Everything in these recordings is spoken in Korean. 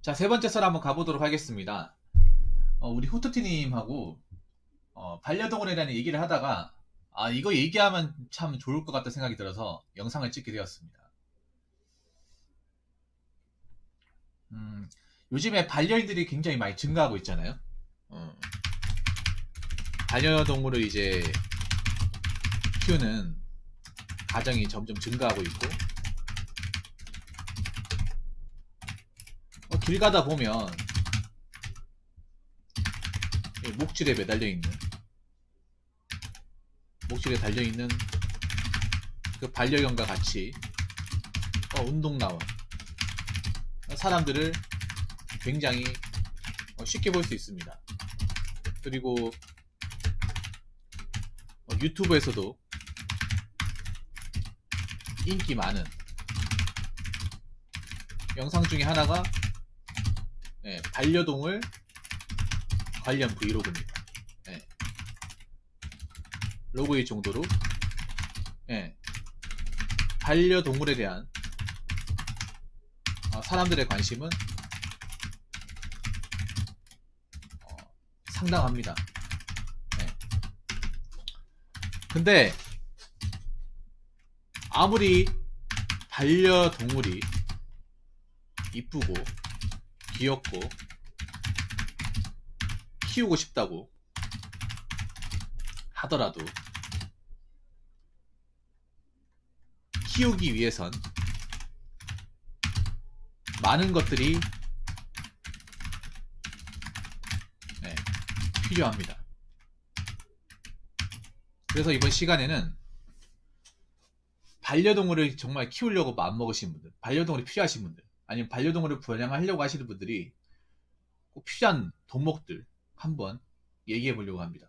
자, 세 번째 썰 한번 가보도록 하겠습니다. 우리 호트티님하고 반려동물에 대한 얘기를 하다가 이거 얘기하면 참 좋을 것 같다 생각이 들어서 영상을 찍게 되었습니다. 요즘에 반려인들이 굉장히 많이 증가하고 있잖아요. 반려동물을 이제 키우는 가정이 점점 증가하고 있고, 길 가다 보면 목줄에 매달려 있는, 목줄에 달려 있는 그 반려견과 같이 운동 나온 사람들을 굉장히 쉽게 볼 수 있습니다. 그리고 유튜브에서도 인기 많은 영상 중에 하나가 반려동물 관련 브이로그입니다. 로고일 정도로 반려동물에 대한 사람들의 관심은 상당합니다. 근데 아무리 반려동물이 이쁘고 귀엽고 키우고 싶다고 하더라도 키우기 위해선 많은 것들이 필요합니다. 그래서 이번 시간에는 반려동물을 정말 키우려고 마음먹으신 분들, 반려동물이 필요하신 분들, 아니면 반려동물을 분양하려고 하시는 분들이 꼭 필요한 덕목들 한번 얘기해 보려고 합니다.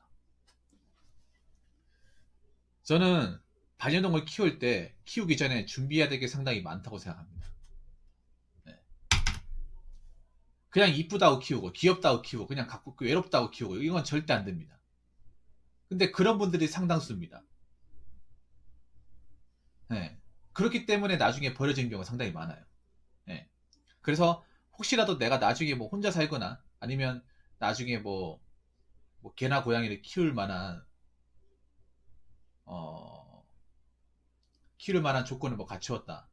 저는 반려동물 키울 때 키우기 전에 준비해야 될 게 상당히 많다고 생각합니다. 그냥 이쁘다고 키우고 귀엽다고 키우고 그냥 갖고 외롭다고 키우고 이건 절대 안 됩니다. 근데 그런 분들이 상당수입니다. 그렇기 때문에 나중에 버려지는 경우가 상당히 많아요. 그래서 혹시라도 내가 나중에 뭐 혼자 살거나 아니면 나중에 뭐 개나 고양이를 키울 만한 조건을 갖추었다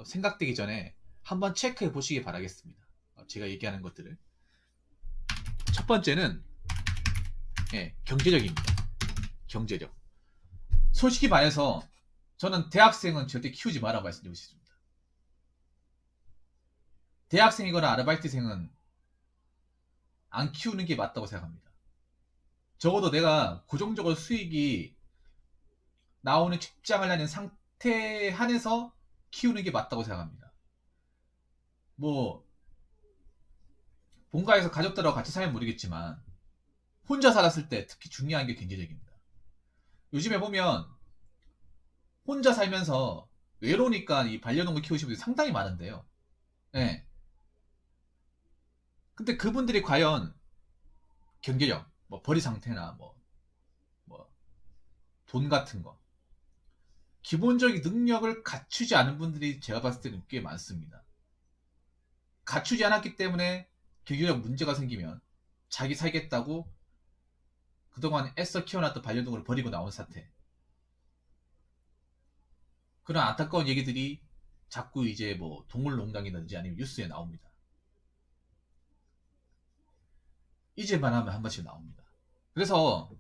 생각되기 전에 한번 체크해 보시기 바라겠습니다. 제가 얘기하는 것들을. 첫 번째는 경제력입니다. 경제력. 솔직히 말해서 저는 대학생은 절대 키우지 마라고 말씀드리고 싶습니다. 대학생이거나 아르바이트생은 안 키우는 게 맞다고 생각합니다. 적어도 내가 고정적으로 수익이 나오는 직장을 다니는 상태 한에서 키우는 게 맞다고 생각합니다. 본가에서 가족들하고 같이 살면 모르겠지만 혼자 살았을 때 특히 중요한 게 경제력입니다. 요즘에 보면 혼자 살면서 외로우니까 이 반려동물 키우시는 분들이 상당히 많은데요. 근데 그분들이 과연 경제력, 벌이 상태나 돈 같은 거 기본적인 능력을 갖추지 않은 분들이 제가 봤을 때는 꽤 많습니다. 갖추지 않았기 때문에 경제력 문제가 생기면 자기 살겠다고 그동안 애써 키워놨던 반려동물을 버리고 나온 사태. 그런 안타까운 얘기들이 자꾸 이제 동물농장이든지 아니면 뉴스에 나옵니다. 잊을만 하면 한 번씩 나옵니다. 그래서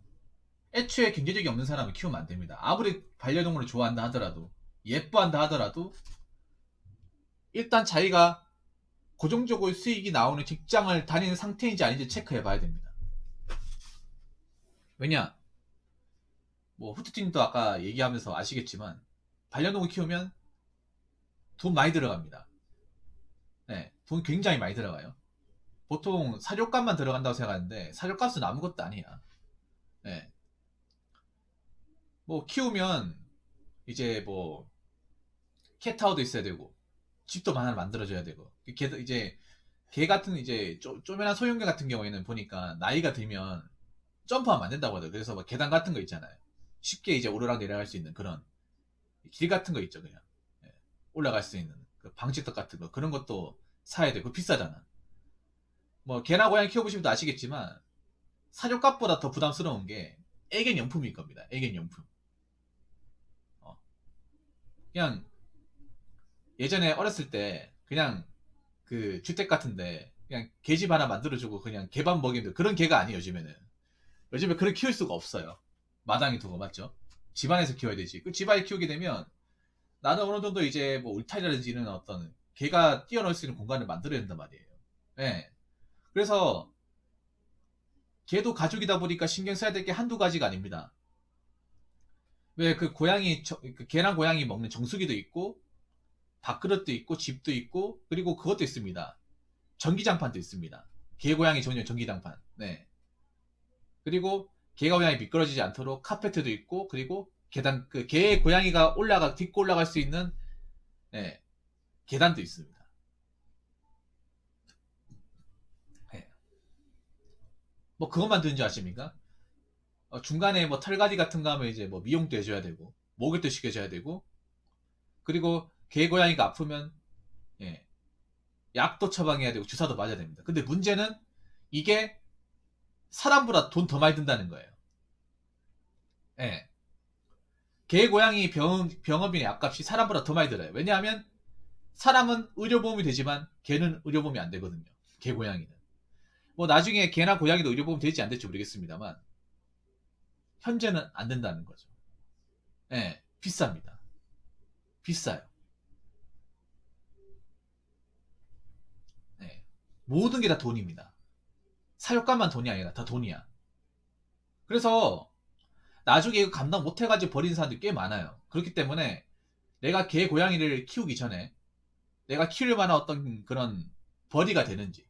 애초에 경제력이 없는 사람은 키우면 안 됩니다. 아무리 반려동물을 좋아한다 하더라도 예뻐한다 하더라도 일단 자기가 고정적으로 수익이 나오는 직장을 다니는 상태인지 아닌지 체크해 봐야 됩니다. 왜냐? 후트팀도 아까 얘기하면서 아시겠지만 반려동물 키우면 돈 많이 들어갑니다. 돈 굉장히 많이 들어가요. 보통 사료값만 들어간다고 생각하는데 사료값은 아무것도 아니야. 키우면 이제 캣타워도 있어야 되고 집도 하나 만들어줘야 되고 개 같은 이제 쪼매난 소형개 같은 경우에는 보니까 나이가 들면 점프하면 안 된다고 하더라고요. 그래서 계단 같은 거 있잖아요. 쉽게 이제 오르락 내려갈 수 있는 그런 길 같은 거 있죠. 그냥 올라갈 수 있는 그 방지턱 같은 거 그런 것도 사야 되고 비싸잖아. 뭐 개나 고양이 키워보시면 아시겠지만 사료값보다 더 부담스러운 게 애견용품일 겁니다. 애견용품. 그냥 예전에 어렸을 때 그냥 그 주택 같은데 그냥 개집 하나 만들어주고 그냥 개밥 먹이는 그런 개가 아니에요. 요즘에는. 요즘에 그렇게 키울 수가 없어요. 마당에 두고, 맞죠? 집안에서 키워야 되지. 그 집안에 키우게 되면 나는 어느 정도 이제 뭐 울타리라든지 이런 어떤 개가 뛰어놀 수 있는 공간을 만들어야 된단 말이에요. 네. 그래서 개도 가족이다 보니까 신경 써야 될 게 한두 가지가 아닙니다. 왜 그 고양이, 그 개랑 고양이 먹는 정수기도 있고, 밥그릇도 있고, 집도 있고, 그리고 그것도 있습니다. 전기장판도 있습니다. 개, 고양이 전용 전기장판. 네. 그리고 개가 고양이 미끄러지지 않도록 카페트도 있고, 그리고 계단, 그 개, 고양이가 딛고 올라갈 수 있는, 네, 계단도 있습니다. 네. 뭐 그것만 드는 줄 아십니까? 중간에 뭐 털갈이 같은 거 하면 이제 뭐 미용도 해줘야 되고, 목욕도 시켜줘야 되고, 그리고 개, 고양이가 아프면, 예, 약도 처방해야 되고, 주사도 맞아야 됩니다. 근데 문제는 이게 사람보다 돈 더 많이 든다는 거예요. 예. 개, 고양이 병원비의 약값이 사람보다 더 많이 들어요. 왜냐하면 사람은 의료보험이 되지만 개는 의료보험이 안 되거든요. 개, 고양이는. 뭐 나중에 개나 고양이도 의료보험 될지 안 될지 모르겠습니다만 현재는 안 된다는 거죠. 예, 비쌉니다. 비싸요. 예. 모든 게 다 돈입니다. 사료값만 돈이 아니라 다 돈이야. 그래서 나중에 이거 감당 못해가지고 버리는 사람들이 꽤 많아요. 그렇기 때문에 내가 개, 고양이를 키우기 전에 내가 키울 만한 어떤 그런 벌이가 되는지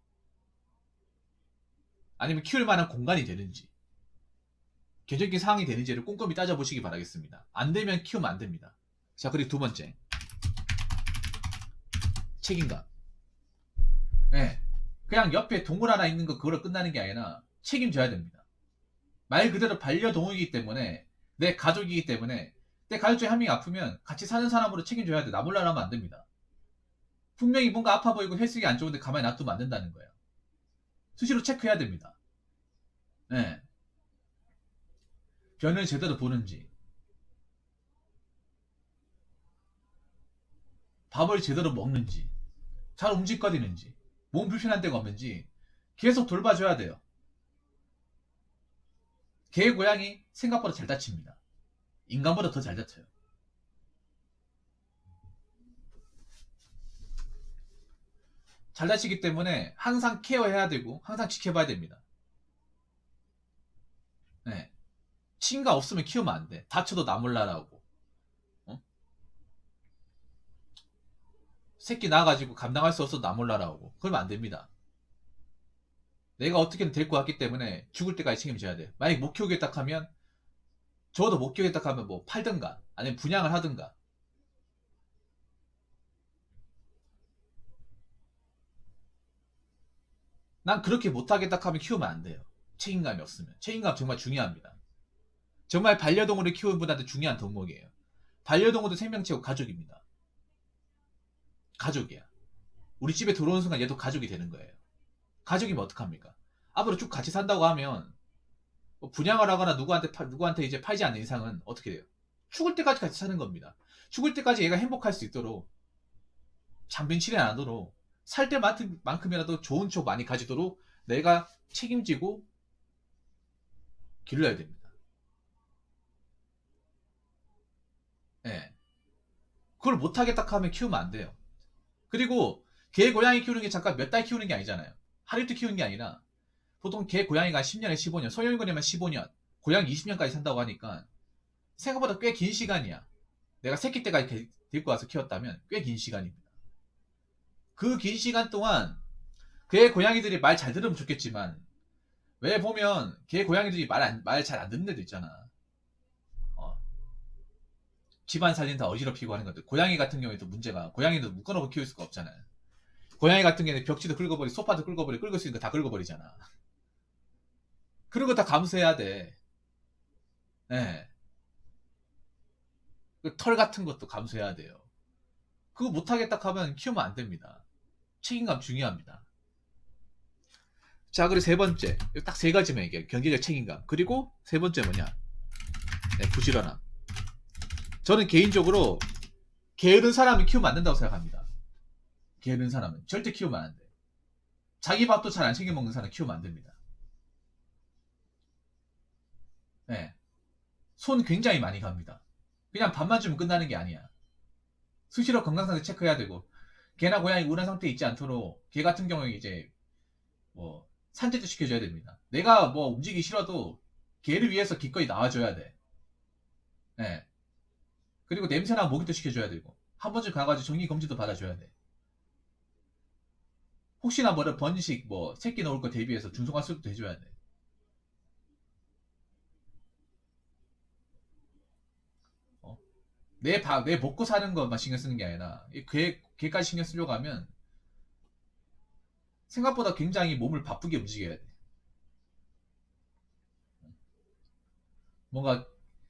아니면 키울 만한 공간이 되는지 개적인 상황이 되는지를 꼼꼼히 따져보시기 바라겠습니다. 안 되면 키우면 안 됩니다. 자, 그리고 두 번째, 책임감. 예. 그냥 옆에 동물 하나 있는 거 그걸로 끝나는 게 아니라 책임져야 됩니다. 말 그대로 반려동물이기 때문에 내 가족이기 때문에 내 가족 중에 한 명이 아프면 같이 사는 사람으로 책임져야 돼. 나 몰라 하면 안 됩니다. 분명히 뭔가 아파 보이고 혈색이 안 좋은데 가만히 놔두면 안 된다는 거예요. 수시로 체크해야 됩니다. 예. 변을 제대로 보는지, 밥을 제대로 먹는지, 잘 움직거리는지, 몸 불편한 데가 없는지 계속 돌봐줘야 돼요. 개, 고양이 생각보다 잘 다칩니다. 인간보다 더 잘 다쳐요. 잘 다치기 때문에 항상 케어해야 되고 항상 지켜봐야 됩니다. 네. 친구가 없으면 키우면 안 돼. 다쳐도 나 몰라라고. 어? 새끼 낳아가지고 감당할 수 없어도 나 몰라라고. 그러면 안 됩니다. 내가 어떻게든 데리고 왔기 때문에 죽을 때까지 책임져야 돼. 만약 못 키우겠다 하면 적어도 못 키우겠다 하면 뭐 팔든가 아니면 분양을 하든가. 난 그렇게 못하겠다 하면 키우면 안 돼요. 책임감이 없으면. 책임감 정말 중요합니다. 정말 반려동물을 키우는 분한테 중요한 덕목이에요. 반려동물도 생명체고 가족입니다. 가족이야. 우리 집에 들어오는 순간 얘도 가족이 되는 거예요. 가족이면 어떡합니까? 앞으로 쭉 같이 산다고 하면 뭐 분양을 하거나 누구한테 이제 팔지 않는 이상은 어떻게 돼요? 죽을 때까지 같이 사는 겁니다. 죽을 때까지 얘가 행복할 수 있도록 장빈 치레 안 하도록 살 때만큼이라도 좋은 쪽 많이 가지도록 내가 책임지고 길러야 됩니다. 예. 그걸 못하겠다 하면 키우면 안 돼요. 그리고 개, 고양이 키우는 게 잠깐 몇 달 키우는 게 아니잖아요. 하루 이틀 키우는 게 아니라 보통 개, 고양이가 10년에 15년, 소형견이면 15년, 고양이 20년까지 산다고 하니까 생각보다 꽤 긴 시간이야. 내가 새끼 때까지 데리고 와서 키웠다면 꽤 긴 시간입니다. 그 긴 시간 동안 개, 고양이들이 말 잘 들으면 좋겠지만 왜 보면 개, 고양이들이 말 잘 안 듣는 애도 있잖아. 어, 집안 살림 다 어지럽히고 하는 것들. 고양이 같은 경우에도 문제가 고양이도 묶어놓고 키울 수가 없잖아요. 고양이 같은 경우에는 벽지도 긁어버리고 소파도 긁어버리고 긁을 수 있는 거 다 긁어버리잖아. 그런 거 다 감수해야 돼. 예. 그털 같은 것도 감수해야 돼요. 그거 못하겠다 하면 키우면 안 됩니다. 책임감 중요합니다. 자, 그리고 세 번째. 딱 세 가지만 얘기해요. 경제적 책임감. 그리고 세 번째 뭐냐? 네, 부지런함. 저는 개인적으로 게으른 사람을 키우면 안 된다고 생각합니다. 게으른 사람은 절대 키우면 안 돼. 자기 밥도 잘 안 챙겨 먹는 사람 키우면 안 됩니다. 네. 손 굉장히 많이 갑니다. 그냥 밥만 주면 끝나는 게 아니야. 수시로 건강상태 체크해야 되고, 개나 고양이 우울한 상태에 있지 않도록 개 같은 경우에 이제 뭐 산책도 시켜줘야 됩니다. 내가 뭐 움직이기 싫어도 개를 위해서 기꺼이 나와줘야 돼. 네. 그리고 냄새나 모기도 시켜줘야 되고, 한 번쯤 가가지고 정기검진도 받아줘야 돼. 혹시나 뭐를 번식 뭐 새끼 넣을 거 대비해서 중성화 수술도 해줘야 돼. 어? 내 먹고 사는 것만 신경 쓰는 게 아니라 걔까지 신경 쓰려고 하면 생각보다 굉장히 몸을 바쁘게 움직여야 돼. 뭔가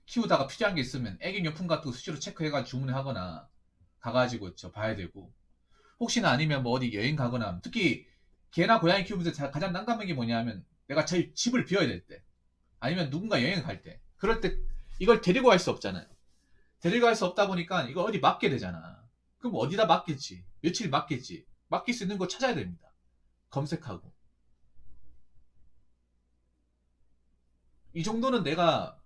키우다가 필요한 게 있으면 애견용품 같은 거 수시로 체크해가지고 주문하거나 가가지고 저 봐야 되고, 혹시나 아니면 뭐 어디 여행 가거나, 특히 개나 고양이 키우면서 가장 난감한 게 뭐냐면 내가 저희 집을 비워야 될 때, 아니면 누군가 여행을 갈 때, 그럴 때 이걸 데리고 갈 수 없잖아요. 데리고 갈 수 없다 보니까 이거 어디 맡게 되잖아. 그럼 어디다 맡길지, 며칠 맡길지, 맡길 수 있는 거 찾아야 됩니다. 검색하고. 이 정도는 내가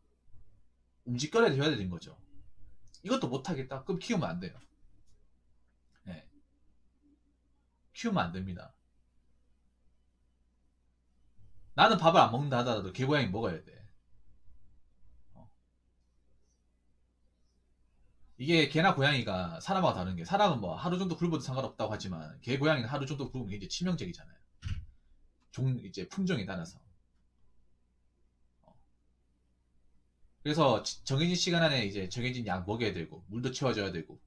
움직거려야 돼야 되는 거죠. 이것도 못하겠다? 그럼 키우면 안 돼요. 네. 키우면 안 됩니다. 나는 밥을 안 먹는다 하더라도 개고양이 먹어야 돼. 어. 이게 개나 고양이가 사람하고 다른 게, 사람은 뭐 하루 정도 굶어도 상관없다고 하지만 개 고양이는 하루 정도 굶으면 굉장히 치명적이잖아요. 이제 품종에 따라서. 어. 그래서 정해진 시간 안에 이제 정해진 약 먹여야 되고, 물도 채워줘야 되고,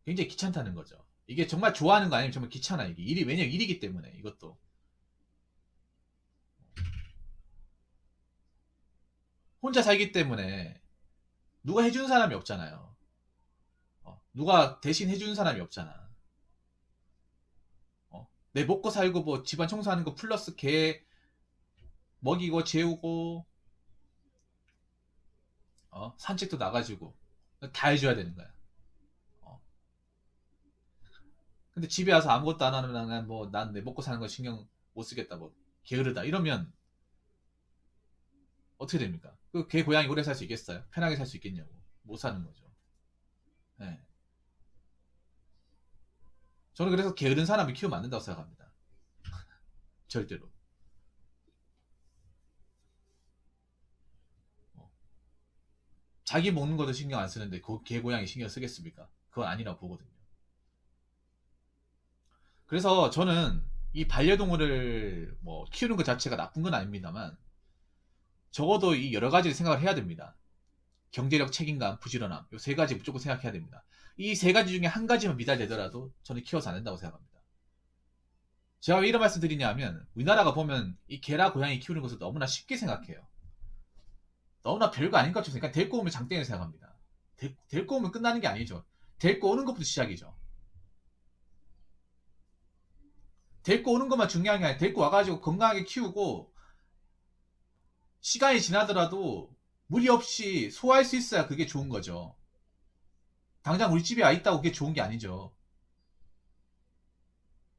굉장히 귀찮다는 거죠. 이게 정말 좋아하는 거 아니면 정말 귀찮아. 이게 일이, 왜냐면 일이기 때문에. 이것도 혼자 살기 때문에 누가 해주는 사람이 없잖아요. 누가 대신 해주는 사람이 없잖아. 내 먹고 살고 뭐 집안 청소하는 거 플러스 개 먹이고 재우고, 산책도 나가지고 다 해줘야 되는 거야. 어. 근데 집에 와서 아무것도 안 하면 그냥 뭐 난 내 먹고 사는 거 신경 못 쓰겠다, 뭐 게으르다 이러면 어떻게 됩니까? 그 개 고양이 오래 살 수 있겠어요? 편하게 살 수 있겠냐고. 못 사는 거죠. 네. 저는 그래서 게으른 사람을 키우면 안 된다고 생각합니다. 절대로. 어. 자기 먹는 것도 신경 안 쓰는데 그 개 고양이 신경 쓰겠습니까? 그건 아니라고 보거든요. 그래서 저는 이 반려동물을 뭐 키우는 것 자체가 나쁜 건 아닙니다만, 적어도 이 여러 가지를 생각을 해야 됩니다. 경제적 책임감, 부지런함, 이 세 가지 무조건 생각해야 됩니다. 이 세 가지 중에 한 가지만 미달되더라도 저는 키워서 안 된다고 생각합니다. 제가 왜 이런 말씀 드리냐면, 우리나라가 보면 이 개나 고양이 키우는 것을 너무나 쉽게 생각해요. 너무나 별거 아닌 것처럼 생각. 데리고 오면 장땡이라고 생각합니다. 데리고 오면 끝나는 게 아니죠. 데리고 오는 것부터 시작이죠. 데리고 오는 것만 중요한 게 아니라 데리고 와가지고 건강하게 키우고 시간이 지나더라도 무리 없이 소화할 수 있어야 그게 좋은 거죠. 당장 우리 집에 와 있다고 그게 좋은 게 아니죠.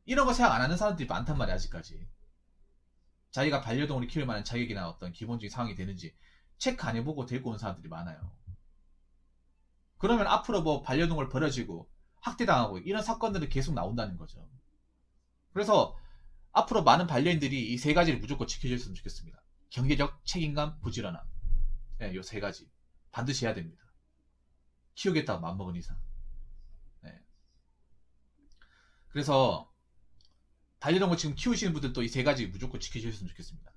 이런 거 생각 안 하는 사람들이 많단 말이야, 아직까지. 자기가 반려동물을 키울 만한 자격이나 어떤 기본적인 상황이 되는지 체크 안 해보고 데리고 온 사람들이 많아요. 그러면 앞으로 뭐 반려동물 버려지고 학대당하고 이런 사건들이 계속 나온다는 거죠. 그래서 앞으로 많은 반려인들이 이 세 가지를 무조건 지켜줬으면 좋겠습니다. 경제적 책임감, 부지런함. 네, 요 세 가지 반드시 해야 됩니다. 키우겠다고 마음먹은 이상. 네. 그래서 반려동물 지금 키우시는 분들도 이 세 가지 무조건 지켜주셨으면 좋겠습니다.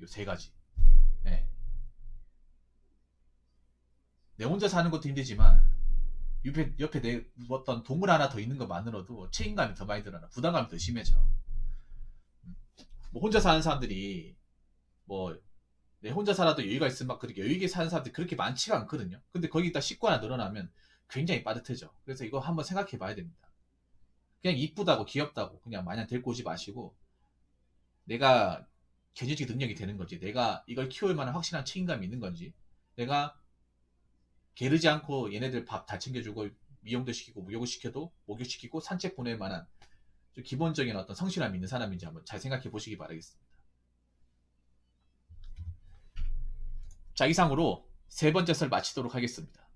이 세 가지. 네. 내 혼자 사는 것도 힘들지만 옆에 내 어떤 동물 하나 더 있는 것만으로도 책임감이 더 많이 드러나, 부담감이 더 심해져. 뭐 혼자 사는 사람들이 뭐 내 혼자 살아도 여유가 있으면 막 그렇게 여유 있게 사는 사람들이 그렇게 많지가 않거든요. 근데 거기다 식구 하나 늘어나면 굉장히 빠듯해져. 그래서 이거 한번 생각해 봐야 됩니다. 그냥 이쁘다고 귀엽다고 그냥 마냥 데리고 오지 마시고 내가 경제적 능력이 되는 건지 내가 이걸 키울 만한 확실한 책임감이 있는 건지 내가 게으르지 않고 얘네들 밥 다 챙겨주고 미용도 시키고 목욕시키고 산책 보낼 만한 좀 기본적인 어떤 성실함이 있는 사람인지 한번 잘 생각해 보시기 바라겠습니다. 자, 이상으로 세 번째 썰 마치도록 하겠습니다.